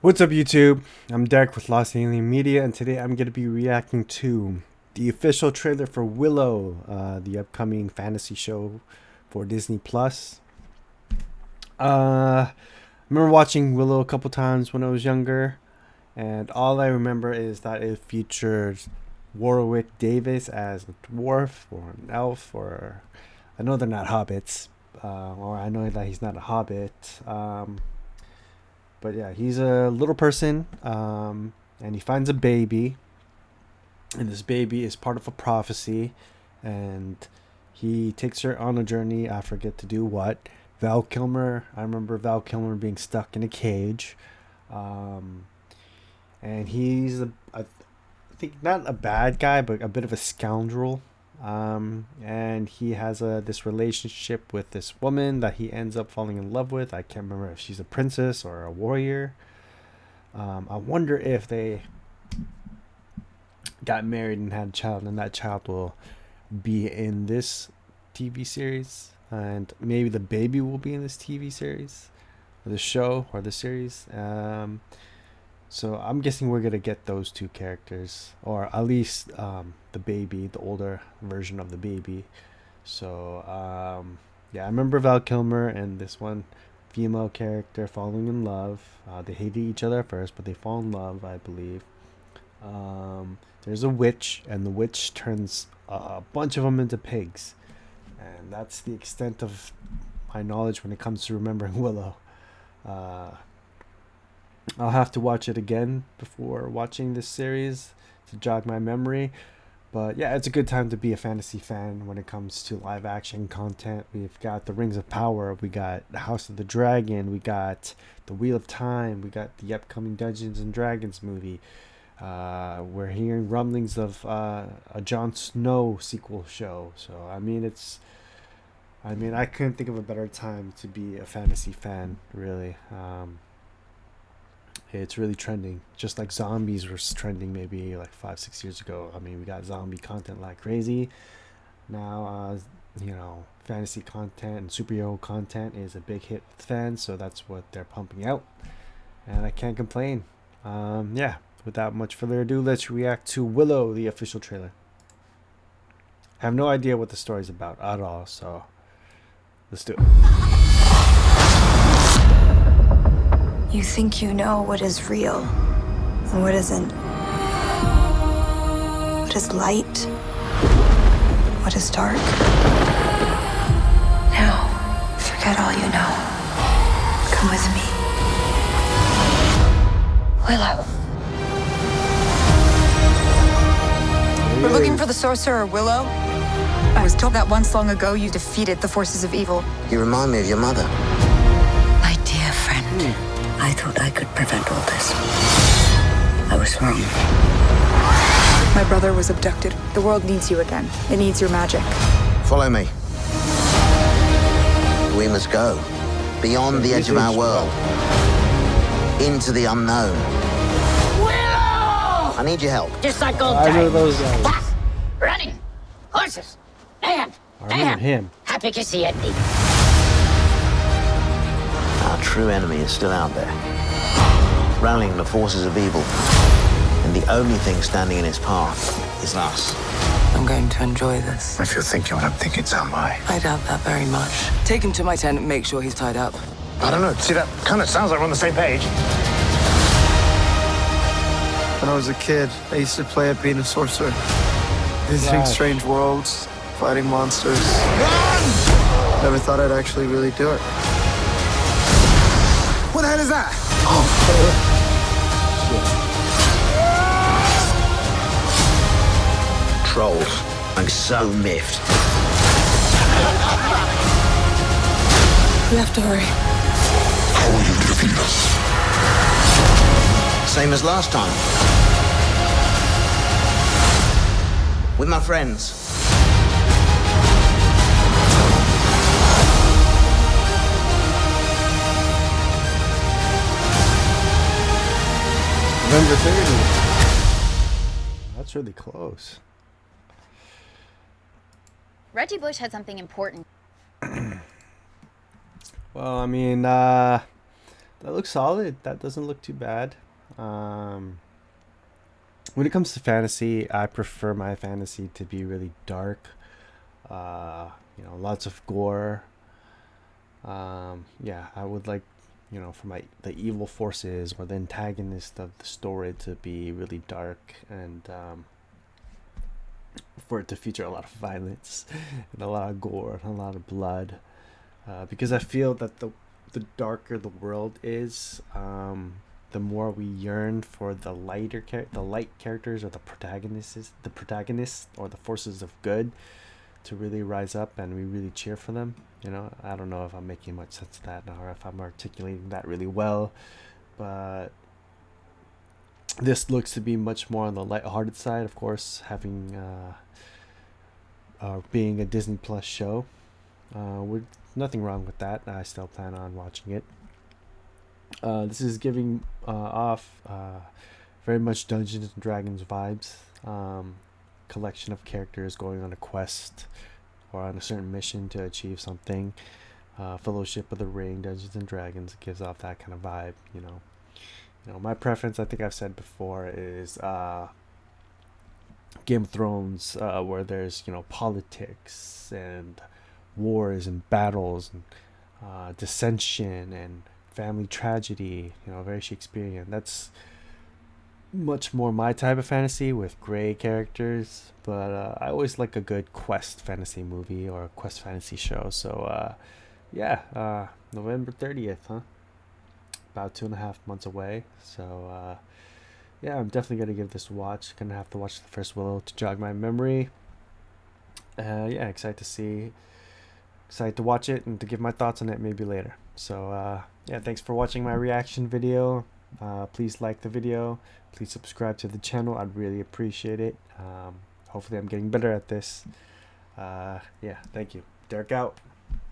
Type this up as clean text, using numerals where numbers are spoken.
What's up, YouTube? I'm Derek with Lost Alien Media, and today I'm going to be reacting to the official trailer for Willow, the upcoming fantasy show for Disney Plus. I remember watching Willow a couple times when I was younger, and all I remember is that it featured Warwick Davis as a dwarf or an elf, or I know they're not hobbits, or I know that he's not a hobbit. But yeah, he's a little person, and he finds a baby, and this baby is part of a prophecy, and he takes her on a journey. I forget to do what. Val Kilmer, I remember Val Kilmer being stuck in a cage, um, and he's I think not a bad guy, but a bit of a scoundrel. And he has this relationship with this woman that he ends up falling in love with. I can't remember if she's a princess or a warrior. I wonder if they got married and had a child, and that child will be in this TV series, and maybe the baby will be in this TV series, or the show, or the series. So I'm guessing we're gonna get those two characters, or at least the baby, the older version of the baby. So yeah, I remember Val Kilmer and this one female character falling in love. They hated each other at first, but they fall in love, I believe. There's a witch, and the witch turns a bunch of them into pigs, and that's the extent of my knowledge when it comes to remembering Willow. Uh, I'll have to watch it again before watching this series to jog my memory. But yeah, it's a good time to be a fantasy fan when it comes to live action content. We've got the Rings of Power, we got the House of the Dragon, we got the Wheel of Time, we got the upcoming Dungeons and Dragons movie. We're hearing rumblings of a Jon Snow sequel show. So I couldn't think of a better time to be a fantasy fan, really. It's really trending, just like zombies was trending maybe like 5-6 years ago. I mean, we got zombie content like crazy now. Fantasy content and superhero content is a big hit with fans, so that's what they're pumping out, and I can't complain. Yeah, without much further ado, let's react to Willow, the official trailer. I have no idea what the story's about at all, so let's do it. You think you know what is real and what isn't. What is light? What is dark? Now, forget all you know. Come with me. Willow. We're looking for the sorcerer Willow. I was told that once long ago you defeated the forces of evil. You remind me of your mother. My dear friend, I thought I could prevent all this. I was wrong. My brother was abducted. The world needs you again. It needs your magic. Follow me. We must go beyond the edge of our world, into the unknown. Willow! I need your help. Just like old I know times. those guys. Tough, running, horses, and I remember him. happy to see it. Our true enemy is still out there, rallying the forces of evil, and the only thing standing in its path is us. I'm going to enjoy this. If you're thinking what I'm thinking, so am I. I doubt that very much. Take him to my tent and make sure he's tied up. I don't know. See, that kind of sounds like we're on the same page. When I was a kid, I used to play at being a sorcerer, visiting strange worlds, fighting monsters. Run! Never thought I'd actually really do it. What the hell is that? Trolls. I'm so miffed. We have to hurry. How will you defeat us? Same as last time. With my friends. November 30th. That's really close. Reggie Bush had something important. Well, I mean, that looks solid. That doesn't look too bad. When it comes to fantasy, I prefer my fantasy to be really dark. Lots of gore. Yeah, I would like, for the evil forces or the antagonist of the story to be really dark, and for it to feature a lot of violence and a lot of gore and a lot of blood. Because I feel that the darker the world is, the more we yearn for the the light characters, or the protagonists or the forces of good to really rise up, and we really cheer for them. I don't know if I'm making much sense of that, or if I'm articulating that really well, but this looks to be much more on the light-hearted side, of course, having being a Disney Plus show. With nothing wrong with that. I still plan on watching it. This is giving off very much Dungeons and Dragons vibes. Collection of characters going on a quest or on a certain mission to achieve something. Fellowship of the Ring, Dungeons and Dragons gives off that kind of vibe. My preference, I think I've said before, is Game of Thrones, where there's politics and wars and battles and dissension and family tragedy. Very Shakespearean. That's much more my type of fantasy, with gray characters, but I always like a good quest fantasy movie or a quest fantasy show. So November 30th, huh? About 2.5 months away. So yeah, I'm definitely gonna give this a watch. Gonna have to watch the first Willow to jog my memory. Yeah, excited to watch it and to give my thoughts on it maybe later. So yeah, thanks for watching my reaction video. Please like the video. Please subscribe to the channel. I'd really appreciate it. Hopefully I'm getting better at this. Yeah, thank you. Derek out.